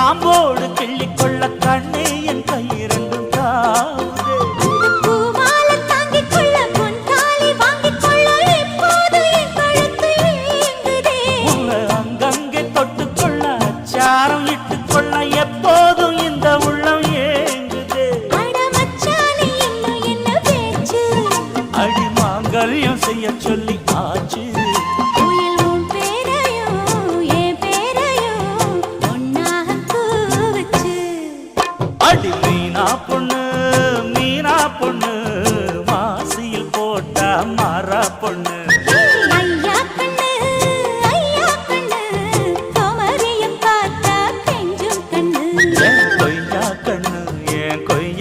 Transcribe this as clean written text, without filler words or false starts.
காம்போடு கிள்ளிக்கொள்ள கண்ணே என் கை இரண்டும் தாவுதே. பூமாலை தாங்கிக் கொள்ள பொன் தாலி வாங்கிக் கொள்ள இப்போது என் கழுத்து ஏங்குதே. உன்னை அங்கங்கே தொட்டுக்கொள்ள அச்சாரம் இட்டுக்கொள்ள எப்போதும் இந்த உள்ளம் ஏங்குதே. அட மச்சானே இன்னும் என்ன பேச்சு? அடி மாங்கல்யம் செய்ய சொல்ல